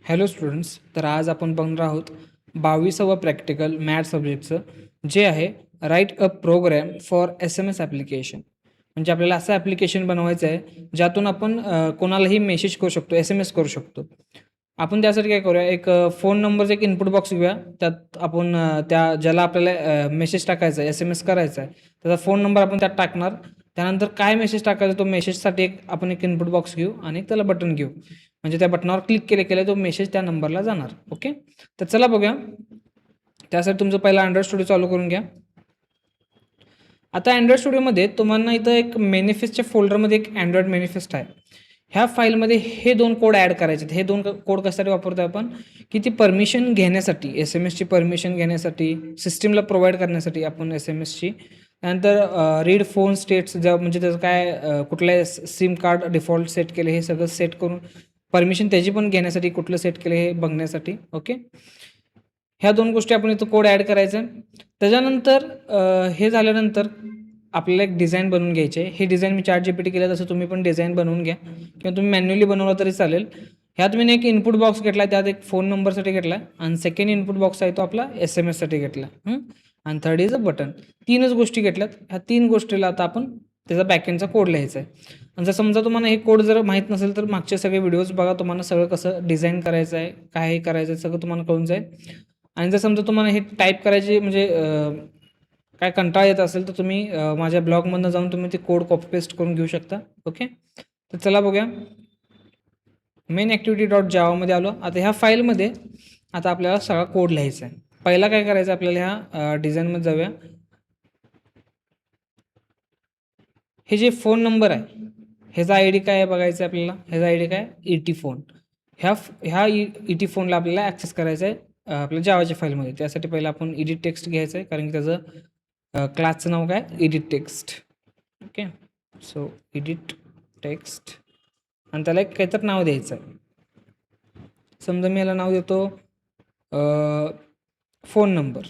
Hello students, तर आज आपण बघणार आहोत 22वा प्रॅक्टिकल मॅथ सब्जेक्टचं, जे आहे write a program for SMS application. म्हणजे आपल्याला असं ॲप्लिकेशन बनवायचं आहे ज्यातून आपण कोणालाही मेसेज करू शकतो, SMS करू शकतो. आपण त्यासाठी काय करूया, एक फोन नंबरचा एक इनपुट बॉक्स घेऊया. त्यात आपण त्या ज्याला आपल्याला मेसेज टाकायचा आहे, SMS करायचा आहे, त्याचा फोन नंबर आपण त्यात टाकणार. त्यानंतर काय मेसेज टाकायचा तो मेसेजसाठी आपण एक इनपुट बॉक्स घेऊ आणि त्याला बटन घेऊ. म्हणजे त्या बटनावर क्लिक केले तो मेसेज त्या नंबरला जाणार. ओके, तर चला बघूया. त्यासाठी तुमचं पहिला अँड्रॉइड स्टुडिओ चालू करून घ्या. आता अँड्रॉइड स्टुडिओमध्ये तुम्हाला इथं एक मॅनिफेस्टच्या फोल्डरमध्ये एक अँड्रॉइड मॅनिफेस्ट आहे. ह्या फाईलमध्ये हे दोन कोड ॲड करायचे आहेत. हे दोन कोड कशासाठी वापरतो आपण, की ती परमिशन घेण्यासाठी, SMS ची परमिशन घेण्यासाठी, सिस्टीमला प्रोव्हाइड करण्यासाठी आपण SMSची. त्यानंतर रीड फोन स्टेट्स, म्हणजे त्याचं काय कुठल्या सिम कार्ड डिफॉल्ट सेट केले हे सगळं सेट करून परमिशन त्याची पण घेण्यासाठी कुठलं सेट केलं हे बघण्यासाठी. ओके, ह्या दोन गोष्टी आपण इथं कोड ॲड करायचं. त्याच्यानंतर हे झाल्यानंतर आपल्याला एक डिझाईन बनवून घ्यायचे. हे डिझाईन मी ChatGPT केलं, तसं तुम्ही पण डिझाईन बनवून घ्या किंवा तुम्ही मॅन्युअली बनवलं तरी चालेल. ह्यात मी एक इनपुट बॉक्स घेतला आहे, त्यात एक फोन नंबरसाठी घेतला आहे, आणि सेकंड इनपुट बॉक्स आहे तो आपला SMS साठी घेतला, आणि थर्ड इज अ बटन. तीनच गोष्टी घेतल्यात. ह्या तीन गोष्टीला आता आपण त्याचा बॅकएंडचा कोड लिहायचा आहे. आणि जर समजा तुम्हाला हे कोड जर माहीत नसेल तर मागचे सगळे व्हिडिओज बघा, तुम्हाला सगळं कसं डिझाईन करायचं आहे, काय करायचं आहे सगळं तुम्हाला कळून जाईल. आणि जर समजा तुम्हाला हे टाईप करायची म्हणजे काय कंटाळा येत असेल तर तुम्ही माझ्या ब्लॉगमधनं जाऊन तुम्ही ते कोड कॉपी पेस्ट करून घेऊ शकता. ओके, तर चला बघूया. मेन ॲक्टिव्हिटी डॉट जावामध्ये आलो. आता ह्या फाईलमध्ये आता आपल्याला सगळा कोड लिहायचा आहे. पहिला काय करायचं, आपल्याला ह्या डिझाईनमध्ये जाऊया. हे जे फोन नंबर आहे ह्याचा ID काय आहे बघायचं आहे आपल्याला. ह्याचा ID काय, ET फोन. ह्या ET फोनला आपल्याला ॲक्सेस करायचं आहे आपल्या जावाच्या फाईलमध्ये. त्यासाठी पहिला आपण एडिट टेक्स्ट घ्यायचं आहे, कारण की त्याचं क्लासचं नाव काय, edit text. Okay, so edit text, आणि त्याला एक काहीतरी नाव द्यायचं आहे. समजा मी याला नाव देतो फोन नंबर.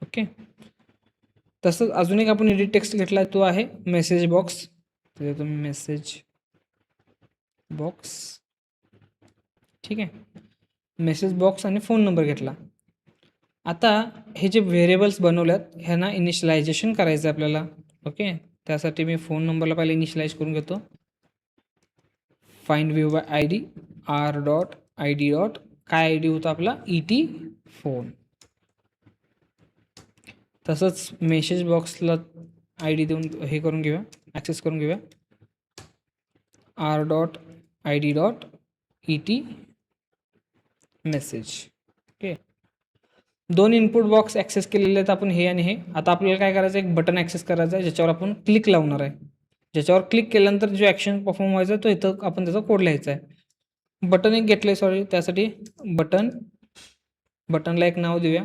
ओके, तसंच अजून एक आपण एडिट टेक्स्ट घेतला आहे, तो आहे मेसेज बॉक्स. तर तुम्ही मेसेज बॉक्स, ठीक आहे, मेसेज बॉक्स आणि फोन नंबर घेतला. आता हे जे व्हेरिएबल्स बनवल्यात ह्यांना इनिशियलायझेशन करायचं आहे आपल्याला. ओके, त्यासाठी मी फोन नंबरला पहिले इनिशियलाइज करून घेतो. Find view by ID r.id dot काय ID होता आपला, ET फोन. तसंच मेसेज बॉक्सला ID देऊन हे करून घेऊया, ॲक्सेस करून घेऊया, r.id dot ET message. Okay, दोन इनपुट बॉक्स ॲक्सेस केलेले आहेत आपण, हे आणि हे. आता आपल्याला काय करायचं, एक बटन ॲक्सेस करायचं आहे ज्याच्यावर आपण क्लिक लावणार आहे. ज्याच्यावर क्लिक केल्यानंतर जो ॲक्शन परफॉर्म व्हायचा आहे तो इथं आपण त्याचा कोड लिहायचा आहे. बटन एक घेतलं आहे, सॉरी, त्यासाठी बटनला एक नाव देऊया.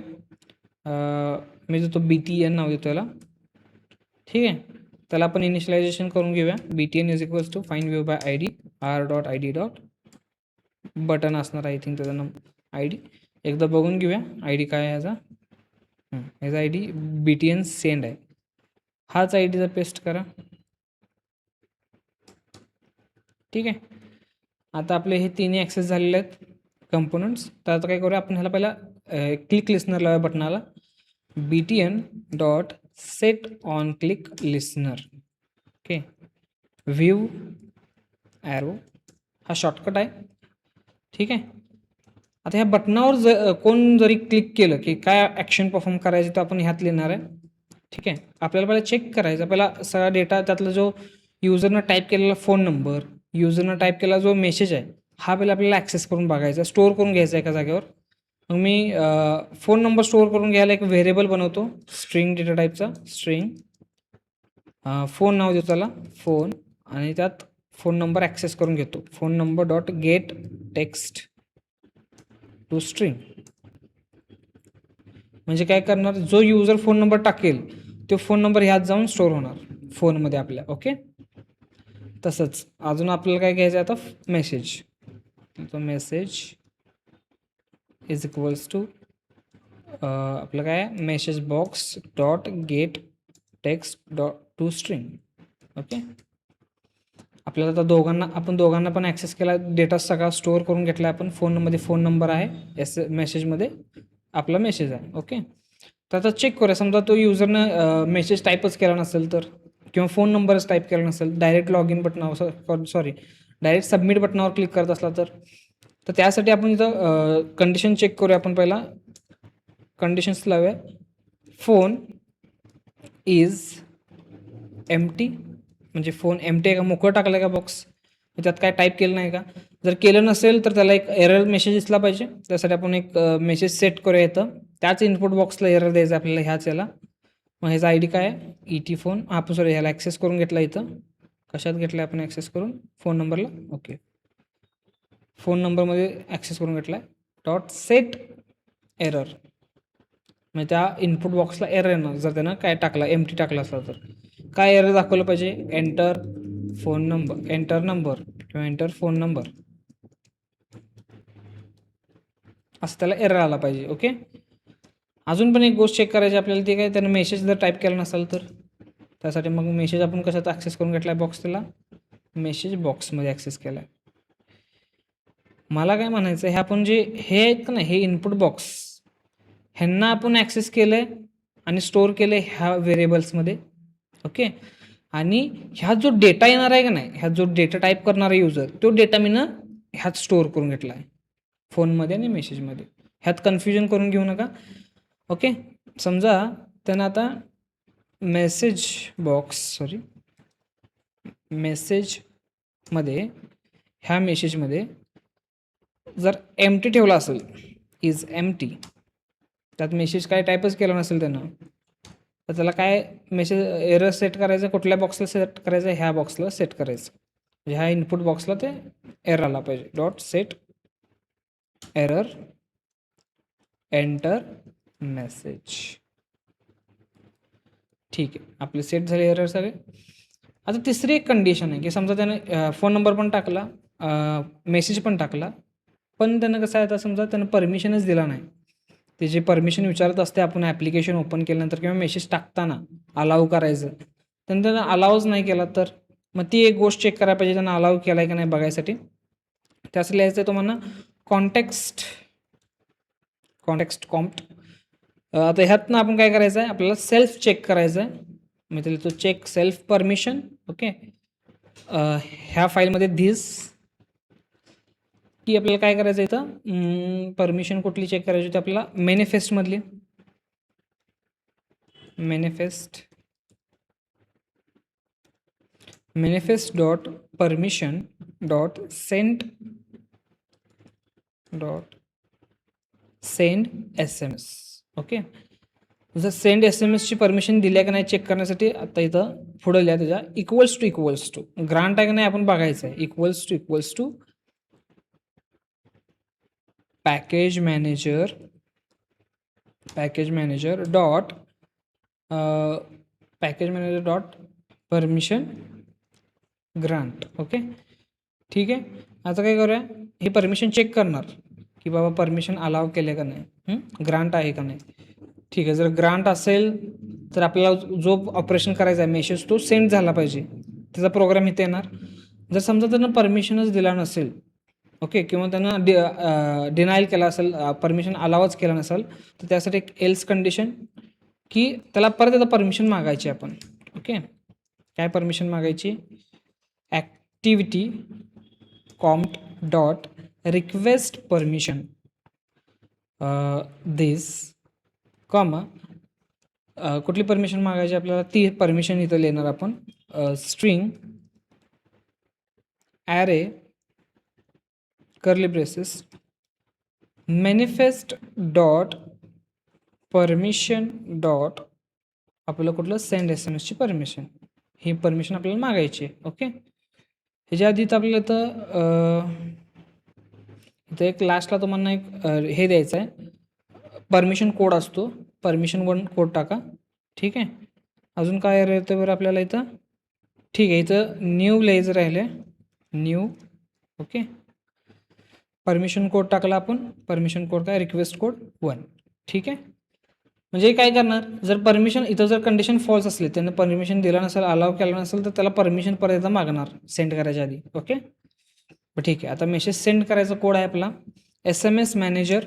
मी देतो BTN नाव देतो याला. ठीक आहे, त्याला आपण इनिशियलायझेशन करून घेऊया. BTN is equals to find view by ID r.id dot button असणार, आय थिंक त्याचं नाव ID. एकदा बघून घेऊया ID काय आहे ह्याचा. ह्याचा ID BTN सेंड आहे. हाच ID जर पेस्ट करा. ठीक आहे, आता आपले हे तिन्ही ॲक्सेस झालेले आहेत कंपोनंट्स. तर आता काय करूया, आपण ह्याला पहिला क्लिक लिस्नर लावूया बटनाला. BTN dot set on click listener. Okay, view arrow हा शॉर्टकट आहे. ठीक आहे, आता ह्या बटनावर कोण जरी क्लिक केलं की काय ॲक्शन परफॉर्म करायची तर आपण ह्यात लिहिणार आहे. ठीक आहे, आपल्याला पहिला चेक करायचा, पहिला सगळा डेटा, त्यातला जो युजरनं टाईप केलेला फोन नंबर, युजरनं टाईप केलेला जो मेसेज आहे, हा पहिला आपल्याला ॲक्सेस करून बघायचा, स्टोअर करून घ्यायचा एका जागेवर. मग मी फोन नंबर स्टोअर करून घ्यायला एक व्हेरिएबल बनवतो, स्ट्रिंग डेटा टाईपचा. स्ट्रिंग फोन नाव देतो त्याला, फोन, आणि त्यात फोन नंबर ॲक्सेस करून घेतो. Phone number dot get text to string. म्हणजे काय करणार, जो युजर फोन नंबर टाकेल तो फोन नंबर ह्यात जाऊन स्टोअर होणार फोनमध्ये आपल्या. ओके, तसंच अजून आपल्याला काय घ्यायचं आहे आता, मेसेज. तो मेसेज इज इक्वल्स टू आपलं काय, message box dot get text dot to string. Okay, आपल्याला आता आपण दोघांना पण ॲक्सेस केला, डेटा सगळा स्टोअर करून घेतला आपण. फोनमध्ये फोन नंबर आहे, मेसेजमध्ये आपला मेसेज आहे. ओके, तर आता चेक करूया. समजा तो युजरनं मेसेज टाईपच केला नसेल तर, किंवा फोन नंबरच टाईप केला नसेल, डायरेक्ट लॉग इन बटनावर डायरेक्ट सबमिट बटनावर क्लिक करत असला तर त्यासाठी आपण इथं कंडिशन चेक करूया. आपण पहिला कंडिशन्स लावूया. फोन इज एम्प्टी, म्हणजे फोन एम्प्टी आहे का, मोकळं टाकलं का बॉक्स, त्यात काय टाईप केलं नाही का. जर केलं नसेल तर त्याला एक एरर मेसेज दिसला पाहिजे. त्यासाठी आपण एक मेसेज सेट करूया. इथं त्याच इनपुट बॉक्सला एरर द्यायचं आपल्याला, ह्याच याला. मग ह्याचा आय डी काय आहे, ET फोन. आपण ह्याला ॲक्सेस करून घेतला. इथं कशात घेतला आपण ॲक्सेस करून, फोन नंबरला. ओके, फोन नंबरमध्ये ॲक्सेस करून घेतला आहे. डॉट सेट एरर, म्हणजे त्या इनपुट बॉक्सला एरर येणार जर त्यानं काय टाकला, एम्प्टी टाकला असला तर. काय एरर दाखवलं पाहिजे, enter phone number, enter number किंवा एंटर फोन नंबर, असं त्याला एरर आला पाहिजे. ओके, अजून पण एक गोष्ट चेक करायची आपल्याला, ती काय, त्यानं मेसेज जर टाईप केला नसेल तर त्यासाठी मग मेसेज आपण कशात ॲक्सेस करून घेतला आहे, बॉक्स, त्याला मेसेज बॉक्समध्ये ॲक्सेस केला आहे. मला काय म्हणायचं, हे आपण जे हे आहेत ना, हे इनपुट बॉक्स, ह्यांना आपण ॲक्सेस केलं आहे आणि स्टोअर केलं आहे ह्या व्हेरिएबल्समध्ये. ओके, आणि ह्या जो डेटा येणार आहे का नाही, ह्या जो डेटा टाईप करणारा युजर, तो डेटा मी ना ह्यात स्टोअर करून घेतला आहे, फोनमध्ये आणि मेसेजमध्ये. ह्यात कन्फ्युजन करून घेऊ नका. ओके, समजा त्यानं आता मेसेजमध्ये ह्या मेसेजमध्ये जर एम्प्टी ठेवला असेल, इज एम्प्टी, त्यात मेसेज काय टाईपच केला नसेल त्यानं, तर त्याला काय मेसेज एरर सेट करायचं, कुठल्या बॉक्सला सेट करायचं, ह्या बॉक्सला सेट करायचं, म्हणजे ह्या इनपुट बॉक्सला ते एरर आला पाहिजे. Dot set error enter message. ठीक आहे, आपले सेट झाले एरर सगळे. आता तिसरी एक कंडिशन आहे की समजा त्यानं फोन नंबर पण टाकला, मेसेज पण टाकला, पण त्यानं कसं आहे, आता समजा त्यानं परमिशनच दिला नाही. ते जे परमिशन विचारत असते आपण ॲप्लिकेशन ओपन केल्यानंतर किंवा मेसेज टाकताना अलाव करायचं, त्यानं अलावच नाही केला, तर मग ती एक गोष्ट चेक करायला पाहिजे, त्यानं अलाव केला आहे का नाही बघायसाठी. त्यासाठी लिहायचं आहे तुम्हाला कॉम्प्ट. आता ह्यातनं आपण काय करायचं आहे, आपल्याला सेल्फ चेक करायचं आहे. मी त्याला तो चेक सेल्फ परमिशन. ओके, ह्या फाईलमध्ये धिस, की आपल्याला काय करायचं इथं, परमिशन कुठली चेक करायची होती आपल्याला, मॅनिफेस्टमधली, manifest dot permission dot send SMS. Okay, जर सेंड SMS परमिशन दिल्या का नाही चेक करण्यासाठी आता इथं पुढे लिहा त्याच्या इक्वल्स टू ग्रांट आहे का नाही आपण बघायचं आहे. Equals to package manager dot permission grant. Okay, ठीक आहे. आता काय करूया, हे परमिशन चेक करणार की बाबा परमिशन अलाव केले का नाही, ग्रांट आहे का नाही. ठीक आहे, जर ग्रांट असेल तर आपल्याला जो ऑपरेशन करायचा आहे मेसेज तो सेंड झाला पाहिजे, त्याचा प्रोग्राम इथे येणार. जर समजा त्यांना परमिशनच दिला नसेल, ओके, किंवा त्यांना डिनायल केला असेल, परमिशन अलावच केला नसेल, तर त्यासाठी एक एल्स कंडिशन की त्याला परत एकदा परमिशन मागायची आपण. ओके, काय परमिशन मागायची, activity compat dot request permission this, comma, कुठली परमिशन मागायची आपल्याला, ती परमिशन इथं लिहिणार आपण, string array curly braces manifest dot permission dot आपल्याला कुठलं सेंड SMS परमिशन, ही परमिशन आपल्याला मागायची. ओके, ह्याच्या आधी तर आपल्याला इथं एक लास्टला तुम्हाला एक हे द्यायचं आहे, परमिशन कोड असतो, परमिशन 1 कोड टाका. ठीक आहे, अजून काय राहतं बरं आपल्याला इथं, ठीक आहे, इथं न्यू लिहायचं राहिले, न्यू. ओके, परमिशन कोड टाकला आपण, परमिशन कोड काय, रिक्वेस्ट कोड 1. ठीक आहे, म्हणजे काय करणार, जर परमिशन इथं जर कंडिशन फॉल्स असली, त्यानं परमिशन दिला नसेल, अलाव केला नसेल, तर त्याला परमिशन परत मागणार सेंड करायच्या आधी. ओके, ठीक आहे. आता मेसेज सेंड करायचा कोड आहे आपला SMS मॅनेजर.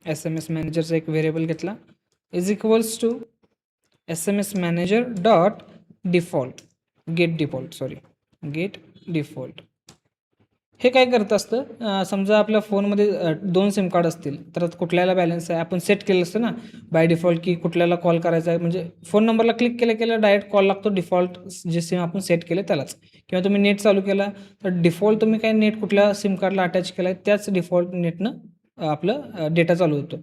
SMS मॅनेजरचा एक व्हेरिएबल घेतला is equals to SMS manager dot default get default. हे काय करत असतं, समजा आपल्या फोनमध्ये 2 सिम कार्ड असतील, तर कुठल्याला बॅलन्स आहे आपण सेट केलं असतं ना बाय डिफॉल्ट, की कुठल्याला कॉल करायचा आहे, म्हणजे फोन नंबरला क्लिक केलं डायरेक्ट कॉल लागतो डिफॉल्ट जे सिम आपण सेट केले त्यालाच. किंवा तुम्ही नेट चालू केला तर डिफॉल्ट तुम्ही काय नेट कुठल्या सिम कार्डला अटॅच केला आहे त्याच डिफॉल्ट नेटनं आपलं डेटा चालू होतो.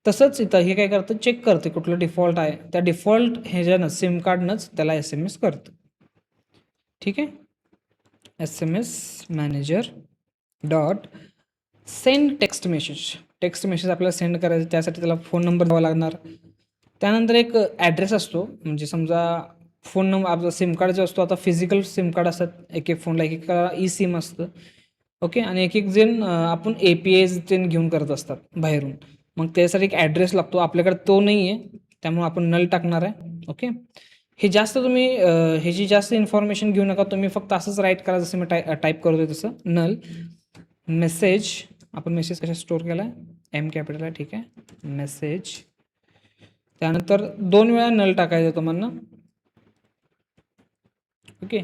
तसंच इथं हे काय करतं, चेक करते कुठलं डिफॉल्ट आहे, त्या डिफॉल्ट ह्याच्यानं सिम कार्डनंच त्याला SMS करतं. ठीक आहे, SMS manager dot send text message आपल्याला सेंड करायचं, त्यासाठी त्याला फोन नंबर द्यावा लागणार. त्यानंतर एक ॲड्रेस असतो, म्हणजे समजा फोन नंबर आपला सिम कार्ड जो असतो, आता फिजिकल सिम कार्ड असतात एक फोनला, एक ई सिम असतं. ओके, आणि एक जण आपण APIs ते घेऊन करत असतात बाहेरून, मग त्यासाठी एक ॲड्रेस लागतो. आपल्याकडे तो नाही आहे, त्यामुळे आपण नल टाकणार आहे. ओके, हे जास्त तुम्ही ह्याची जास्त इन्फॉर्मेशन घेऊ नका, तुम्ही फक्त असंच राईट करा जसं मी टाईप करतोय तसं. नल मेसेज, आपण मेसेज कशा स्टोअर केला आहे, M कॅपिटल आहे. ठीक आहे, मेसेज, त्यानंतर 2 वेळा नल टाकायचं तुम्हाला. ओके,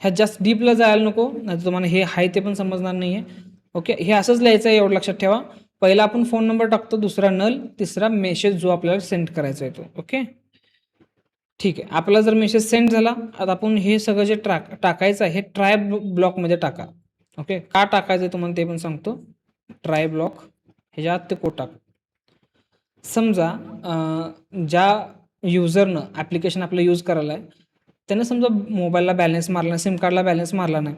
ह्यात जास्त डीपला जायला नको, नाही तुम्हाला हे आहे ते पण समजणार नाही आहे. ओके, हे असंच लिहायचं आहे, एवढं लक्षात ठेवा. पहिला आपण फोन नंबर टाकतो, दुसरा नल, तिसरा मेसेज जो आपल्याला सेंड करायचा आहे तो. ओके, ठीक आहे. आपला जर मेसेज सेंड झाला, आता आपण हे सगळं जे टाकायचं आहे हे ट्राय ब्लॉकमध्ये टाका. ओके, का टाकायचं आहे तुम्हाला ते पण सांगतो. ट्राय ब्लॉक ह्याच्यात ते कोड टाक. समजा ज्या युजरनं ॲप्लिकेशन आपलं यूज करायला आहे, त्यानं समजा मोबाईलला बॅलन्स मारला नाही, सिम कार्डला बॅलन्स मारला नाही,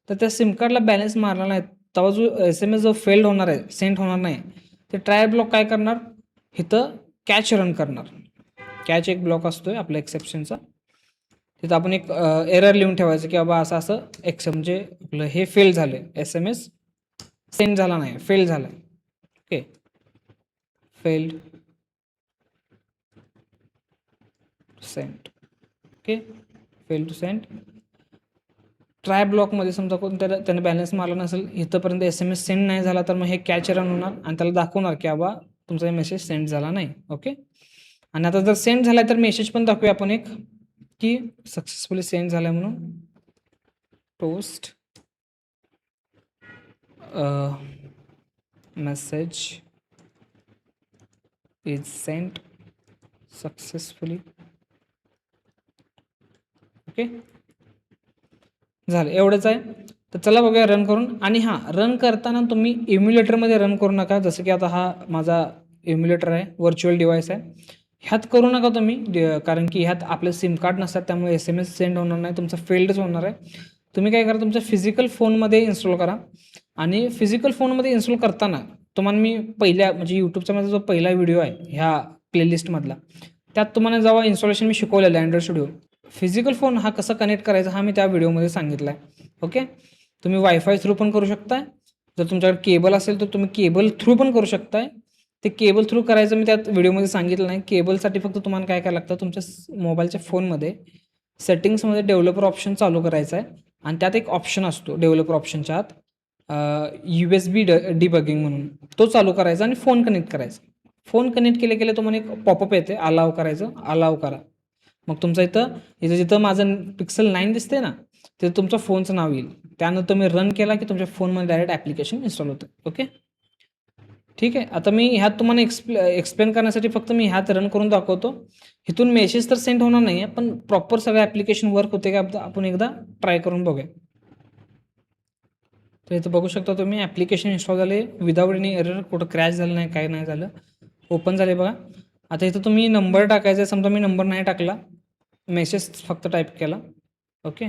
तर त्या सिम कार्डला बॅलन्स मारला नाही, तेव्हा जो SMS जो फेल्ड होणार आहे, सेंड होणार नाही, ते ट्राय ब्लॉक काय करणार, इथं कॅच रन करणार. कॅच एक ब्लॉक असतोय आपल्या एक्सेप्शनचा, तिथं आपण एक एरर लिहून ठेवायचं की बाबा असं असं म्हणजे आपलं हे फेल झालं, SMS सेंड झाला नाही, फेल झाला. Okay, failed send. Okay, fail to send. Try ब्लॉकमध्ये समजा कोणत्या त्याने बॅलन्स मारला नसेल, इथंपर्यंत SMS सेंड नाही झाला, तर मग हे कॅच रन होणार आणि त्याला दाखवणार की बाबा तुमचा मेसेज सेंड झाला नाही. ओके, आणि आता जर सेंड झाला तर मेसेज पण दाखवूया आपण एक की सक्सेसफुली सेंड झाला म्हणून. Post message is sent successfully. Okay, झालं, एवढंच आहे. तर चला बघूया रन करून. आणि हां, रन करताना तुम्ही इम्युलेटरमध्ये रन करू नका, जसं की आता हा माझा इम्युलेटर आहे, व्हर्च्युअल डिव्हाइस आहे, ह्यात करू नका तुम्ही, कारण की ह्यात आपले सिम कार्ड नसतात, त्यामुळे SMS सेंड होणार नाही, तुमचा फेल्डच होणार आहे. तुम्ही काय करा, तुमच्या फिजिकल फोनमध्ये इन्स्टॉल करा. आणि फिजिकल फोनमध्ये इन्स्टॉल करताना तुम्हाला मी पहिल्या म्हणजे यूट्यूबचा माझा जो पहिला व्हिडिओ आहे ह्या प्लेलिस्टमधला, त्यात तुम्हाला जेव्हा इन्स्टॉलेशन मी शिकवलेलं आहे अँड्रॉइड स्टुडिओ, फिजिकल फोन हा कसा कनेक्ट करायचा हा मी त्या व्हिडिओमध्ये सांगितला आहे. ओके, तुम्ही वायफाय थ्रू पण करू शकताय, जर तुमच्याकडे केबल असेल तर तुम्ही केबल थ्रू पण करू शकताय. ते केबल थ्रू करायचं मी त्यात व्हिडिओमध्ये सांगितलं नाही. केबलसाठी फक्त तुम्हाला काय करायला लागतं, तुमच्या मोबाईलच्या फोनमध्ये सेटिंग्समध्ये डेव्हलपर ऑप्शन चालू करायचा आहे, आणि त्यात एक ऑप्शन असतो डेव्हलपर ऑप्शनच्या आत USB डिबगिंग म्हणून, तो चालू करायचा आणि फोन कनेक्ट करायचा. फोन कनेक्ट केले तुम्हाला एक पॉपअप येते, अलाव करायचं, अलाव करा. मग तुमचं इथं जिथं माझं Pixel 9 दिसते ना, तिथं तुमच्या फोनचं नाव येईल. त्यानंतर तुम्ही रन केला की तुमच्या फोनमध्ये डायरेक्ट ॲप्लिकेशन इन्स्टॉल होतं. ओके, ठीक आहे. आता मी ह्यात तुम्हाला एक्सप्लेन करण्यासाठी फक्त मी ह्यात रन करून दाखवतो. इथून मेसेज तर सेंड होणार नाही आहे, पण प्रॉपर सगळं ॲप्लिकेशन वर्क होते का आपण एकदा ट्राय करून बघूया. तर इथं बघू शकता तुम्ही, ॲप्लिकेशन इन्स्टॉल झाले विदाऊट एनी एरर, कुठं क्रॅश झालं नाही, काय नाही झालं, ओपन झाले बघा. आता इथं तुम्ही नंबर टाकायचा आहे, समजा मी नंबर नाही टाकला, मेसेज फक्त टाईप केला. ओके,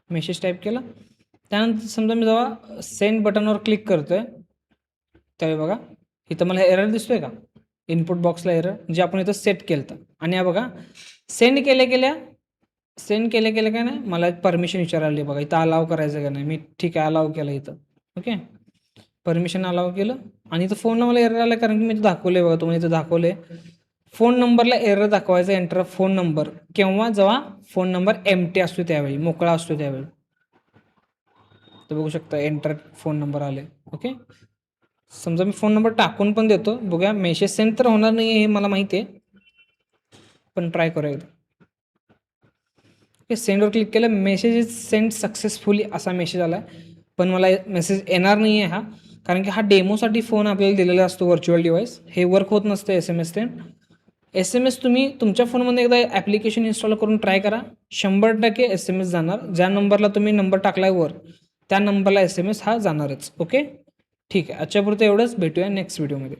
मेसेज टाईप केला. त्यानंतर समजा मी जेव्हा सेंड बटनवर क्लिक करतो आहे, त्यावेळी बघा इथं मला एरर दिसतोय का, इनपुट बॉक्सला एरर, जे आपण इथं सेट केलं होतं. आणि हा बघा सेंड केल्या काय नाही, मला एक परमिशन विचारायला बघा, इथं अलाव करायचं का नाही, मी ठीक आहे अलाव केलं इथं. ओके, परमिशन अलाव केलं, आणि इथं फोनला मला एरर आला, कारण की मी इथं दाखवलं आहे बघा, तुम्हाला इथं दाखवलं आहे फोन नंबरला एरर दाखवायचा एंटर फोन नंबर, केव्हा जेव्हा फोन नंबर एम्प्टी असतो त्यावेळी, मोकळा असतो त्यावेळी. तर बघू शकता एंटर फोन नंबर आले. ओके, समजा मी फोन नंबर टाकून पण देतो, बघूया मेसेज सेंड तर होणार नाही हे मला माहिती आहे, पण ट्राय करूया एकदा. ओके, सेंडवर क्लिक केलं, मेसेज इज सेंड सक्सेसफुली असा मेसेज आला, पण मला मेसेज येणार नाही आहे हा, कारण की हा डेमोसाठी फोन आपल्याला दिलेला असतो व्हर्च्युअल डिव्हाइस, हे वर्क होत नसतं SMS ते. SMS तुम्ही तुमच्या फोनमध्ये एकदा ॲप्लिकेशन इन्स्टॉल करून ट्राय करा, 100% SMS जाणार. ज्या नंबरला तुम्ही नंबर टाकलाय वर त्या नंबरला SMS हा जाणारच. ओके, ठीक आहे, आजच्यापुरतं एवढंच, भेटूया नेक्स्ट व्हिडिओमध्ये.